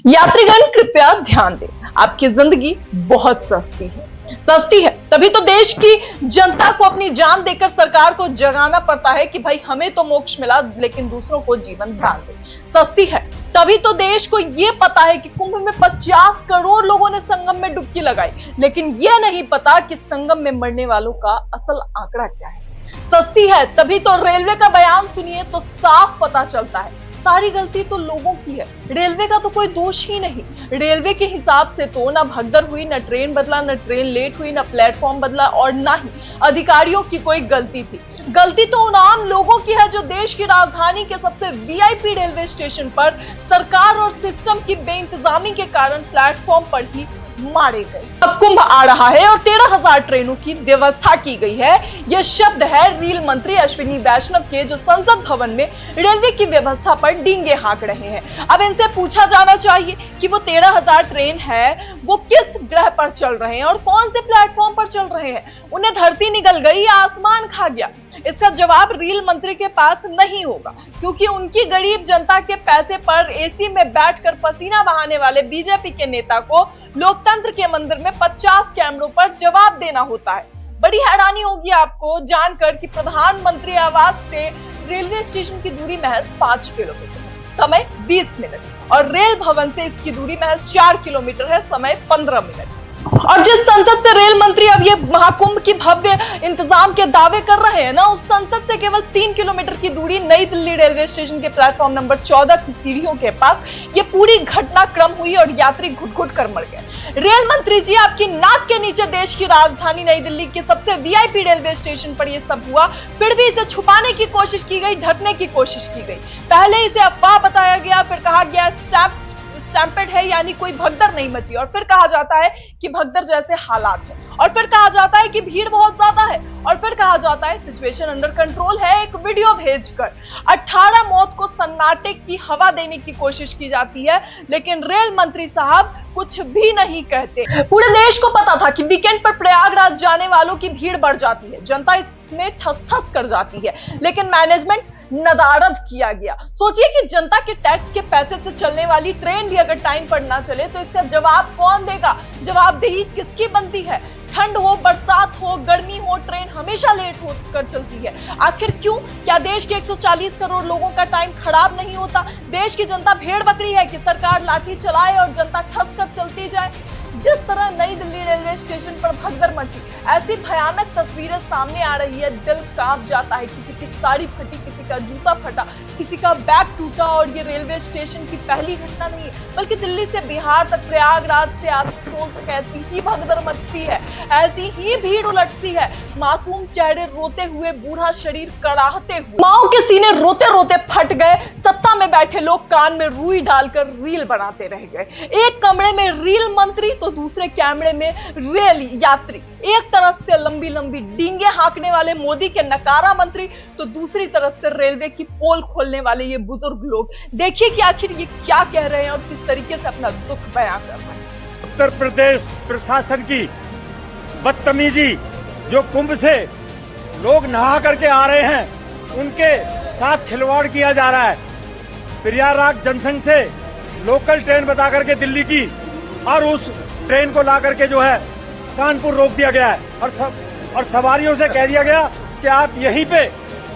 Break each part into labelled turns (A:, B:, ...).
A: यात्रीगण कृपया ध्यान दें, आपकी जिंदगी बहुत सस्ती है तभी तो देश की जनता को अपनी जान देकर सरकार को जगाना पड़ता है कि भाई हमें तो मोक्ष मिला लेकिन दूसरों को जीवन दान दे। सस्ती है तभी तो देश को यह पता है कि कुंभ में 50 करोड़ लोगों ने संगम में डुबकी लगाई, लेकिन यह नहीं पता कि संगम में मरने वालों का असल आंकड़ा क्या है। सस्ती है तभी तो रेलवे का बयान सुनिए तो साफ पता चलता है सारी गलती तो लोगों की है, रेलवे का तो कोई दोष ही नहीं। रेलवे के हिसाब से तो ना भगदड़ हुई, ना ट्रेन बदला, ना ट्रेन लेट हुई, ना प्लेटफॉर्म बदला और ना ही अधिकारियों की कोई गलती थी। गलती तो उन आम लोगों की है जो देश की राजधानी के सबसे वीआईपी रेलवे स्टेशन पर सरकार और सिस्टम की बेइंतजामी के कारण प्लेटफॉर्म पर ही मारे गए। अब कुंभ आ रहा है और 13,000 ट्रेनों की व्यवस्था की गई है। यह शब्द है रेल मंत्री अश्विनी वैष्णव के, जो संसद भवन में रेलवे की व्यवस्था पर डींगे हाँक रहे हैं। अब इनसे पूछा जाना चाहिए कि वो 13,000 ट्रेन है वो किस ग्रह पर चल रहे हैं और कौन से प्लेटफॉर्म पर चल रहे हैं। उन्हें धरती निगल गई या आसमान खा गया, इसका जवाब रेल मंत्री के पास नहीं होगा, क्योंकि उनकी गरीब जनता के पैसे पर एसी में बैठकर पसीना बहाने वाले बीजेपी के नेता को लोकतंत्र के मंदिर में 50 कैमरों पर जवाब देना होता है। बड़ी हैरानी होगी आपको जानकर कि प्रधानमंत्री आवास से रेलवे स्टेशन की दूरी महज 5 किलोमीटर, समय 20 मिनट और रेल भवन से इसकी दूरी महज 4 किलोमीटर है, समय 15 मिनट। और जिस संसद से रेल मंत्री अब ये महाकुंभ की भव्य इंतजाम के दावे कर रहे हैं ना, उस संसद से केवल 3 किलोमीटर की दूरी नई दिल्ली रेलवे स्टेशन के प्लेटफॉर्म नंबर 14 की सीढ़ियों के पास ये पूरी घटनाक्रम हुई और यात्री घुट-घुट कर मर गए। रेल मंत्री जी, आपकी नाक के नीचे देश की राजधानी नई दिल्ली के सबसे वीआईपी रेलवे स्टेशन पर यह सब हुआ, फिर भी इसे छुपाने की कोशिश की गई, ढकने की कोशिश की गई। पहले इसे अफवाह बताया गया, फिर कहा गया स्टैम्पेड है यानी कोई भगदड़ नहीं मची, और फिर कहा जाता है कि भगदड़ जैसे हालात है, और फिर कहा जाता है कि भीड़ बहुत ज्यादा है, और फिर कहा जाता है सिचुएशन अंडर कंट्रोल है। एक वीडियो भेजकर 18 मौत को सन्नाटे की हवा देने की कोशिश की जाती है, लेकिन रेल मंत्री साहब कुछ भी नहीं कहते। पूरे देश को पता था कि वीकेंड पर प्रयागराज जाने वालों की भीड़ बढ़ जाती है, जनता इसमें ठस ठस कर जाती है, लेकिन मैनेजमेंट नदारद किया गया। सोचिए कि जनता के टैक्स के पैसे से चलने वाली ट्रेन भी अगर टाइम पर ना चले तो इसका जवाब कौन देगा? जवाबदेही किसकी बनती है? ठंड हो, बरसात हो, गर्मी हो, ट्रेन हमेशा लेट होकर चलती है। आखिर क्यों? क्या देश के 140 करोड़ लोगों का टाइम खराब नहीं होता? देश की जनता भेड़ बकरी है कि सरकार लाठी चलाए और जनता ठस कर चलती जाए? जिस तरह नई दिल्ली रेलवे स्टेशन पर भगदड़ मची, ऐसी भयानक तस्वीरें सामने आ रही है, दिल कांप जाता है। किसी की साड़ी फटी, किसी का जूता फटा, किसी का बैग टूटा, और ये रेलवे स्टेशन की पहली घटना नहीं है, बल्कि दिल्ली से बिहार तक, प्रयागराज से आसपास तक ऐसी ही भगदड़ मचती है, ऐसी ही भीड़ उलटती है। मासूम चेहरे रोते हुए, बूढ़ा शरीर कराहते हुए, माओ के सीने रोते रोते फट गए। सत्ता में बैठे लोग कान में रुई डालकर रील बनाते रह गए। एक कमरे में रेल मंत्री तो दूसरे कैमरे में रेल यात्री, एक तरफ से लंबी लंबी डींगे हाँकने वाले मोदी के नकारा मंत्री तो दूसरी तरफ से रेलवे की पोल खोलने वाले ये बुजुर्ग लोग। देखिए कि आखिर ये क्या कह रहे हैं और किस तरीके से अपना दुख बयां कर रहे हैं।
B: उत्तर प्रदेश प्रशासन की बदतमीजी, जो कुंभ से लोग नहा करके आ रहे हैं उनके साथ खिलवाड़ किया जा रहा है। प्रयागराज जंक्शन से लोकल ट्रेन बता करके दिल्ली की, और उस ट्रेन को ला करके जो है कानपुर रोक दिया गया है, और सवारियों से कह दिया गया कि आप यहीं पे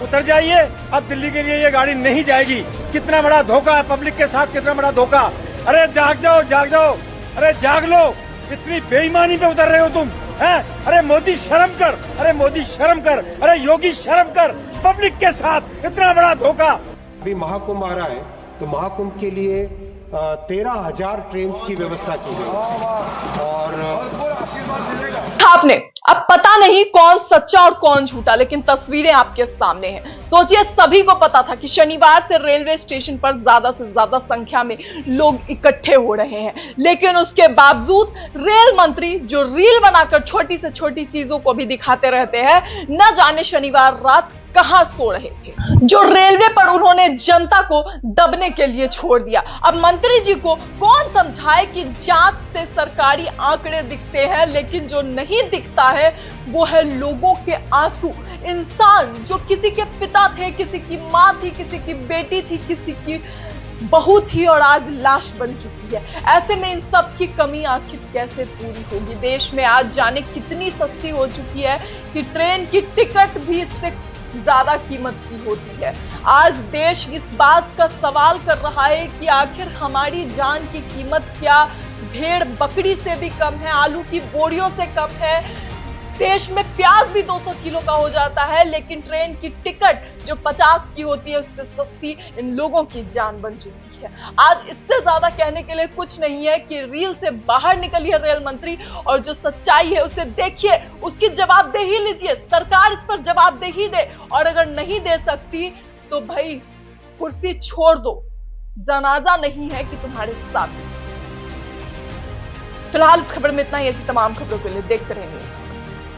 B: उतर जाइए, अब दिल्ली के लिए ये गाड़ी नहीं जाएगी। कितना बड़ा धोखा है पब्लिक के साथ, कितना बड़ा धोखा। अरे जाग जाओ, जाग जाओ, अरे जाग लो, इतनी बेईमानी पे उतर रहे हो तुम, हैं? अरे मोदी शर्म कर, अरे मोदी शर्म कर, अरे योगी शर्म कर, पब्लिक के साथ इतना बड़ा धोखा।
C: अभी महाकुंभ आ रहा है तो महाकुंभ के लिए 13,000 ट्रेन की व्यवस्था की गई और
A: आपने अब पता नहीं कौन सच्चा और कौन झूठा, लेकिन तस्वीरें आपके सामने हैं। सोचिए, सभी को पता था कि शनिवार से रेलवे स्टेशन पर ज्यादा से ज्यादा संख्या में लोग इकट्ठे हो रहे हैं, लेकिन उसके बावजूद रेल मंत्री जो रील बनाकर छोटी से छोटी चीजों को भी दिखाते रहते हैं, न जाने शनिवार रात कहां सो रहे थे, जो रेलवे पर उन्होंने जनता को दबने के लिए छोड़ दिया। अब मंत्री जी को कौन समझाए कि जांच से सरकारी आंकड़े दिखते हैं, लेकिन जो नहीं दिखता है वो है लोगों के आंसू। इंसान जो किसी के पिता थे, किसी की मां थी, किसी की बेटी थी, किसी की बहुत ही और आज लाश बन चुकी है। ऐसे में इन सब की कमी आखिर कैसे पूरी होगी? देश में आज जाने कितनी सस्ती हो चुकी है कि ट्रेन की टिकट भी इससे ज्यादा कीमत की होती है। आज देश इस बात का सवाल कर रहा है कि आखिर हमारी जान की कीमत क्या भेड़ बकरी से भी कम है, आलू की बोरियों से कम है। देश में प्याज भी 200 किलो का हो जाता है, लेकिन ट्रेन की टिकट जो 50 की होती है उससे सस्ती इन लोगों की जान बन चुकी है। आज इससे ज्यादा कहने के लिए कुछ नहीं है कि रील से बाहर निकलिए रेल मंत्री और जो सच्चाई है उसे देखिए, उसकी जवाबदेही लीजिए। सरकार इस पर जवाबदेही दे और अगर नहीं दे सकती तो भाई कुर्सी छोड़ दो, जनाजा नहीं है कि तुम्हारे साथ। फिलहाल इस खबर में इतना ही। ऐसी तमाम खबरों के लिए देखते रहिए न्यूज़।